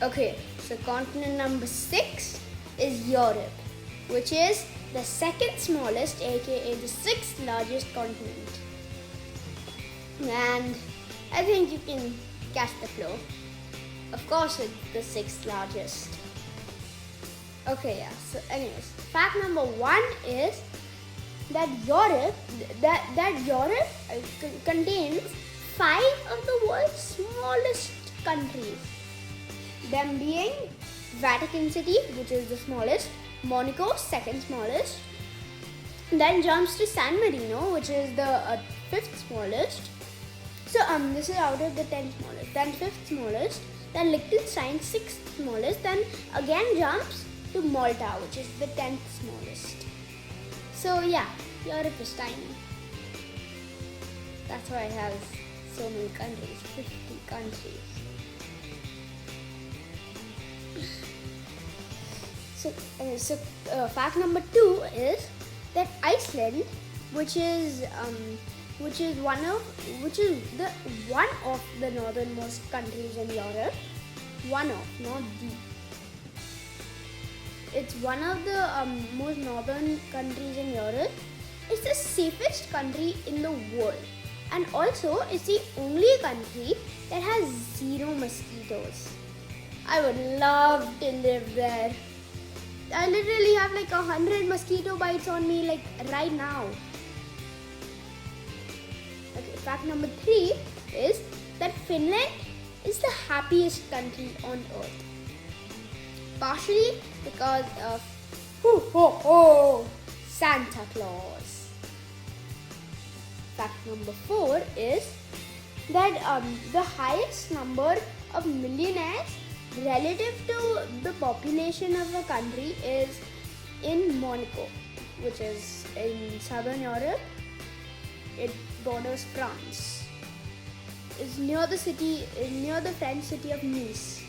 Okay, so continent number 6 is Europe, which is the second smallest, aka the 6th largest continent. And I think you can catch the flow. Of course, it's the 6th largest. Okay, yeah. So, anyways, fact number 1 is that Europe contains 5 of the world's smallest countries. Them being Vatican City, which is the smallest, Monaco, second smallest, then jumps to San Marino, which is the 5th smallest. So this is out of the 10th smallest, then 5th smallest, then Liechtenstein, 6th smallest, then again jumps to Malta, which is the 10th smallest. So yeah, Europe is tiny. That's why it has so many countries, 50 countries. So fact number 2 is that Iceland, which is one of the northernmost countries in Europe, it's one of the most northern countries in Europe. It's the safest country in the world, and also it's the only country that has 0 mosquitoes. I would love to live there. I literally have like 100 mosquito bites on me like right now. Okay, fact number 3 is that Finland is the happiest country on earth. Partially because of Santa Claus. Fact number 4 is that the highest number of millionaires relative to the population of a country is in Monaco, which is in southern Europe. It borders France. It's near the French city of Nice.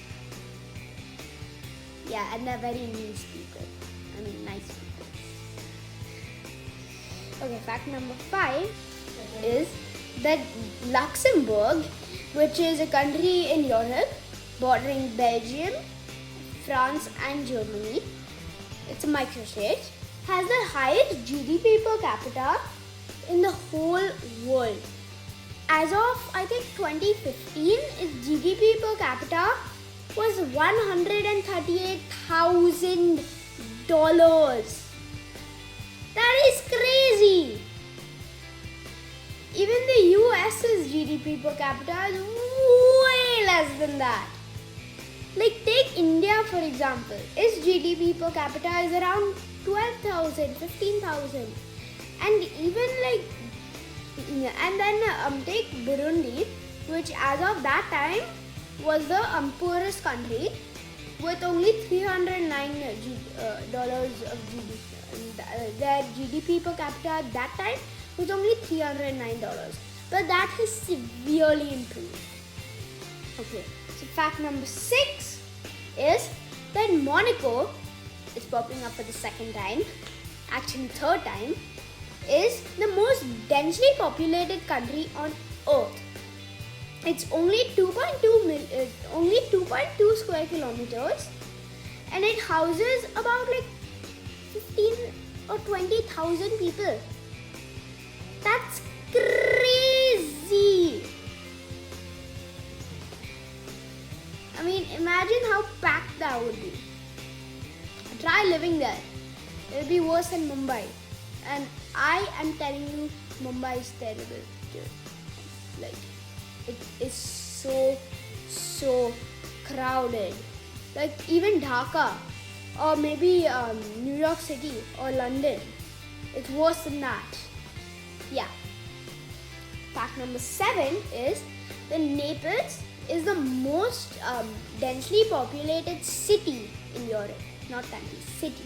Yeah, and they're very nice people. I mean, nice people. Okay, fact number 5 is that Luxembourg, which is a country in Europe bordering Belgium, France and Germany, it's a microstate, has the highest GDP per capita in the whole world. As of, I think, 2015, its GDP per capita was $138,000. That is crazy! Even the US's GDP per capita is way less than that. Like, take India for example. Its GDP per capita is around 12,000, 15,000. And even like, and then take Burundi, which as of that time was the poorest country with only $309 of GDP. Their GDP per capita at that time was only $309. But that has severely improved. Okay, so fact number 6 is that Monaco is popping up for the second time, actually third time, is the most densely populated country on earth. It's only 2.2 square kilometers, and it houses about like 15 or 20,000 people. That's crazy. I mean, imagine how packed that would be. Try living there. It'll be worse than Mumbai. And I am telling you, Mumbai is terrible. Like, it is so crowded. Like, even Dhaka, or maybe New York City or London, it's worse than that. Yeah. Fact number 7 is that Naples is the most densely populated city in Europe, not country, city.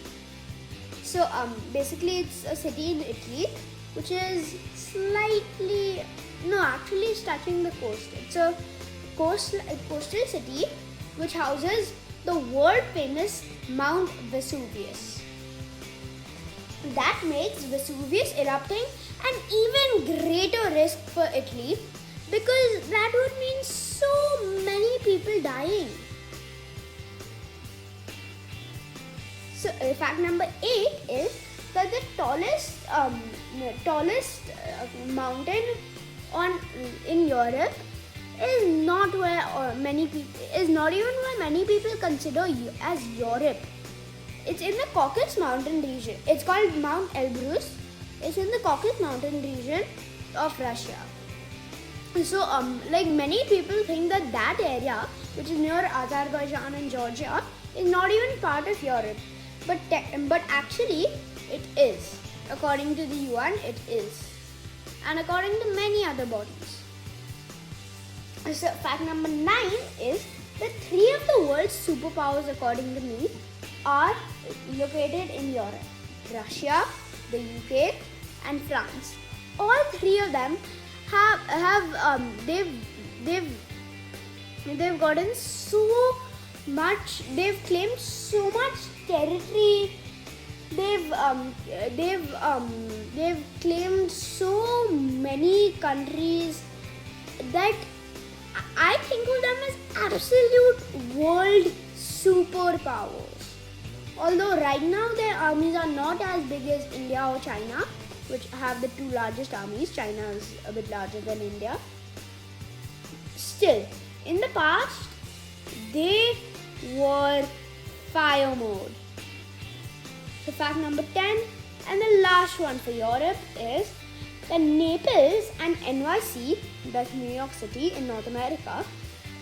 So basically it's a city in Italy which is actually it's touching the coast. It's a coastal city which houses the world famous Mount Vesuvius. That makes Vesuvius erupting an even greater risk for Italy, because that would mean so many people dying. So fact number 8 is that the tallest mountain in Europe is not even where many people consider as Europe. It's in the Caucasus Mountain region. It's called Mount Elbrus. It's in the Caucasus Mountain region of Russia. So, like many people think that area, which is near Azerbaijan and Georgia, is not even part of Europe. But actually, it is. According to the UN, it is. And according to many other bodies. So, fact number 9 is that 3 of the world's superpowers, according to me, are located in Europe: Russia, the UK, and France. All 3 of them they've gotten so much. They've claimed so much territory. They've claimed so many countries that I think of them as absolute world superpowers. Although right now their armies are not as big as India or China, which have the 2 largest armies. China is a bit larger than India. Still, in the past, they were fire mode. So fact number 10 and the last one for Europe is that Naples and NYC, that's New York City in North America,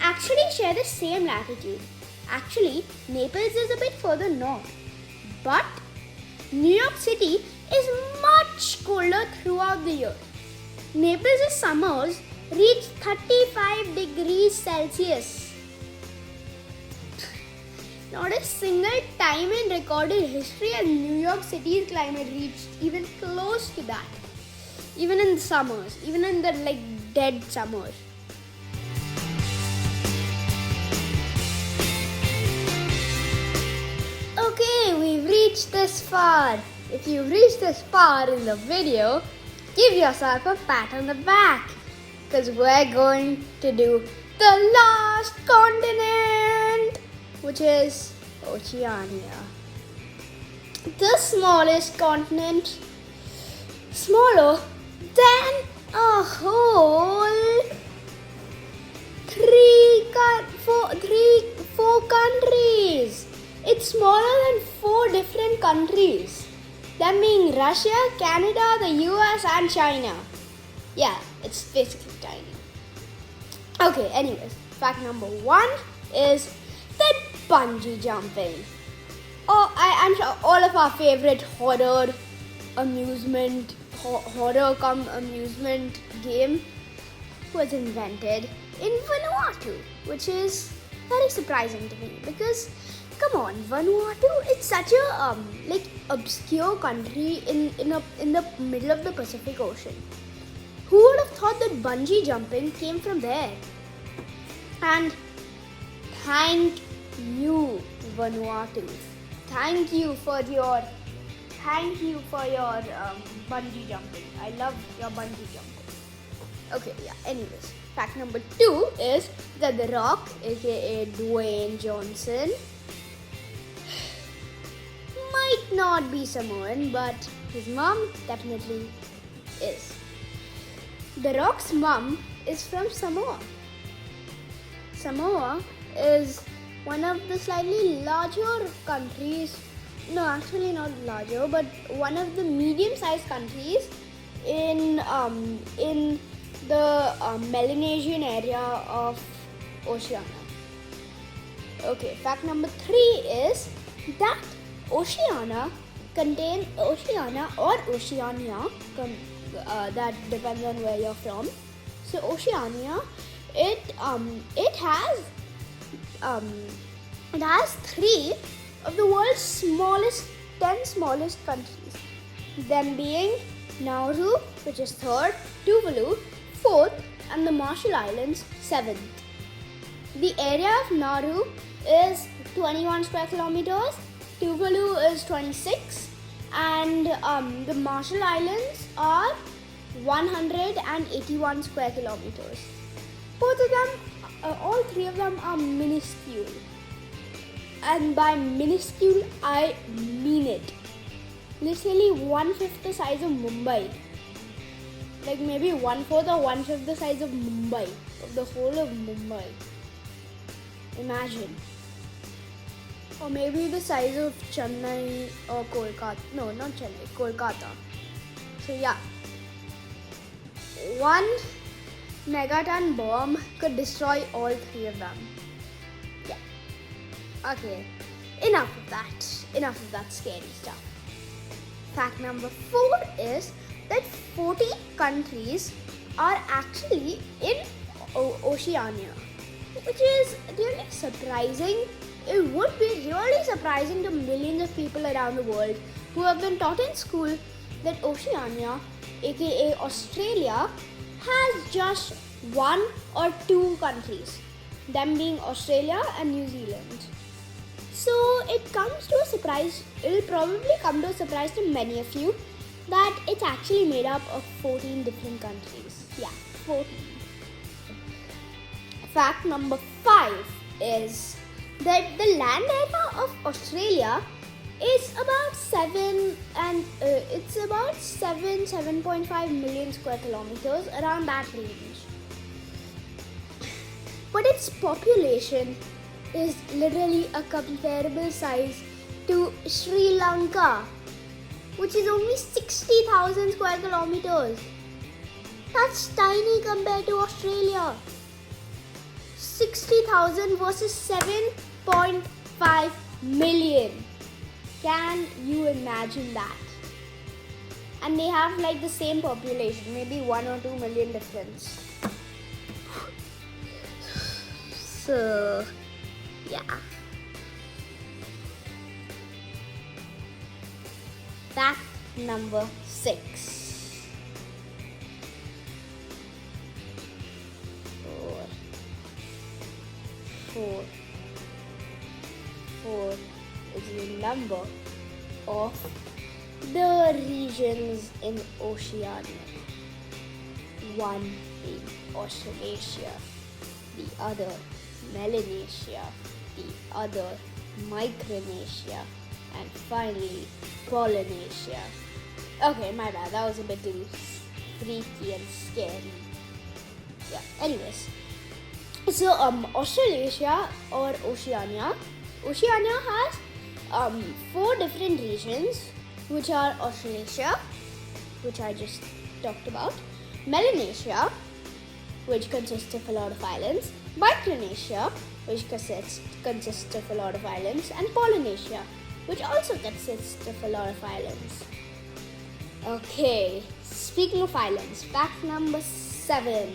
actually share the same latitude. Actually, Naples is a bit further north, but New York City is much colder throughout the year. Naples' summers reach 35 degrees Celsius. Not a single time in recorded history has New York City's climate reached even close to that. Even in the summers, even in the dead summers. Okay, we've reached this far. If you've reached this far in the video, give yourself a pat on the back, because we're going to do the last continent, which is Oceania. The smallest continent, smaller than a whole four countries. It's smaller than 4 different countries. That being Russia, Canada, the US and China. Yeah, it's basically tiny. Okay, anyways, fact number 1 is the bungee jumping. I'm sure all of our favorite horror amusement game was invented in Vanuatu, which is very surprising to me because, come on, Vanuatu, it's such a obscure country in the middle of the Pacific Ocean. Who would have thought that bungee jumping came from there? And thank you, Vanuatu. Thank you for your bungee jumping. I love your bungee jumping. Okay, yeah. Anyways, fact number 2 is that The Rock, aka Dwayne Johnson, might not be Samoan, but his mom definitely is. The Rock's mom is from Samoa. Samoa is one of the slightly larger countries, no, actually not larger, but one of the medium-sized countries in the Melanesian area of Oceania. Okay, fact number 3 is that Oceania or Oceania, that depends on where you're from. So Oceania, it has 3 of the world's 10 smallest countries. Them being Nauru, which is 3rd, Tuvalu, 4th, and the Marshall Islands, 7th. The area of Nauru is 21 square kilometers, Tuvalu is 26, and the Marshall Islands are 181 square kilometers. Both of them, all 3 of them are minuscule. And by minuscule, I mean it. Literally 1/5 the size of Mumbai. Like maybe 1/4 or 1/5 the size of Mumbai. Of the whole of Mumbai. Imagine. Or maybe the size of Chennai or Kolkata. No, not Chennai, Kolkata. So yeah. 1 megaton bomb could destroy all 3 of them. Yeah. Okay. Enough of that scary stuff. Fact number 4 is that 40 countries are actually in Oceania, which is really surprising. It would be really surprising to millions of people around the world who have been taught in school that Oceania, aka Australia, has just 1 or 2 countries, them being Australia and New Zealand. So it comes to a surprise, it'll probably come to a surprise to many of you that it's actually made up of 14 different countries. Yeah, 14. Fact number 5 is that the land area of Australia is about 7.5 million square kilometers, around that range. But its population is literally a comparable size to Sri Lanka, which is only 60,000 square kilometers. That's tiny compared to Australia. 60,000 versus 7.5 million. Can you imagine that? And they have like the same population, maybe 1 or 2 million difference. So, yeah. Fact number 6. 4 is the number of the regions in Oceania. 1 being Australasia, the other Melanesia, the other Micronesia, and finally Polynesia. Okay, my bad, that was a bit too freaky and scary. Yeah, anyways. So Australasia or Oceania has 4 different regions, which are Australasia, which I just talked about, Melanesia, which consists of a lot of islands, Micronesia, which consists of a lot of islands, and Polynesia, which also consists of a lot of islands. Okay, speaking of islands, fact number 7.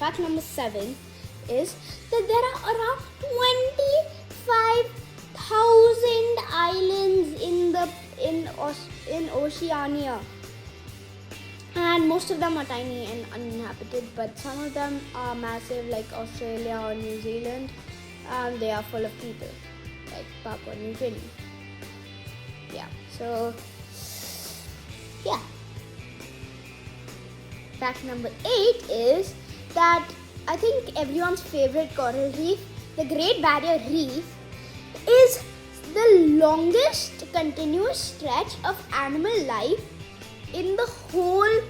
Fact number 7 is that there are around 25,000 islands in Oceania, and most of them are tiny and uninhabited, but some of them are massive, like Australia or New Zealand, and they are full of people, like Papua New Guinea. Yeah, so yeah. Fact number 8 is that I think everyone's favorite coral reef, the Great Barrier Reef, is the longest continuous stretch of animal life in the whole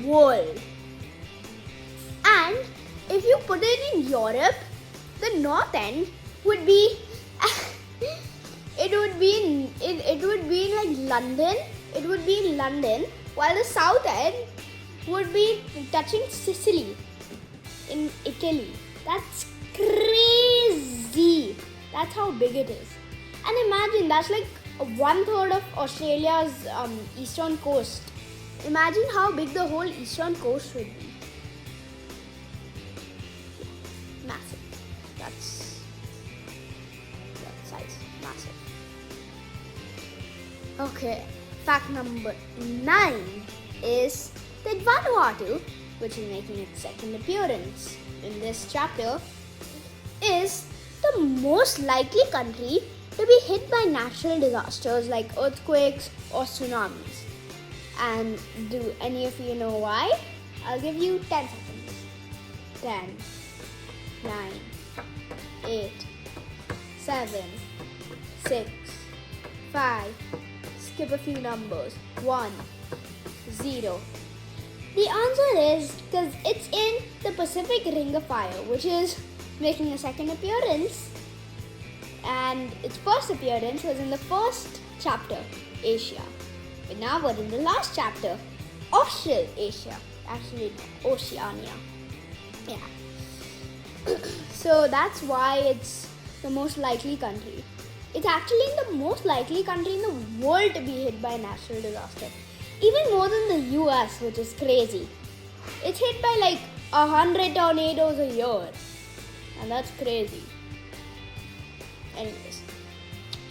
world. And if you put it in Europe, the north end would be it would be like London. It would be in London, while the south end would be touching Sicily in Italy. That's crazy. That's how big it is. And imagine, that's like 1/3 of Australia's eastern coast. Imagine how big the whole eastern coast would be. Massive. That's that size. Massive. Okay. Fact number 9 is that Vanuatu, which is making its second appearance in this chapter, is the most likely country to be hit by natural disasters like earthquakes or tsunamis. And do any of you know why? I'll give you 10 seconds. 10, 9, 8, 7, 6, 5, skip a few numbers, 1, 0. The answer is because it's in the Pacific Ring of Fire, which is making a second appearance. And its first appearance was in the first chapter, Asia. But now we're in the last chapter, Australasia. Actually, no, Oceania. Yeah. So that's why it's the most likely country. It's actually the most likely country in the world to be hit by a natural disaster. Even more than the US, which is crazy. It's hit by like 100 tornadoes a year. And that's crazy. Anyways,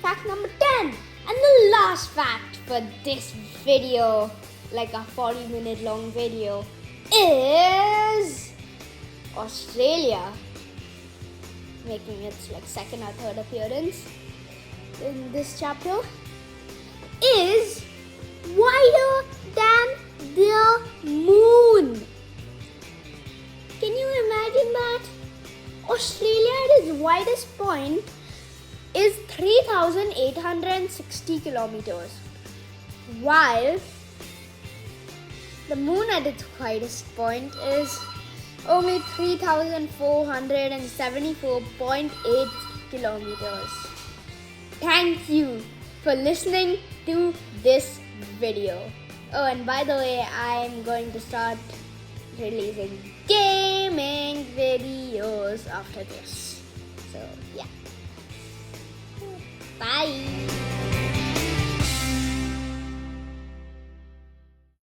fact number 10. And the last fact for this video, like a 40-minute long video, is Australia making its like second or third appearance in this chapter is wider than the moon. Can you imagine that? Australia at its widest point is 3,860 kilometers, while the moon at its widest point is only 3,474.8 kilometers. Thank you for listening to this video. Oh, and by the way, I'm going to start releasing gaming videos after this. So, yeah. Bye.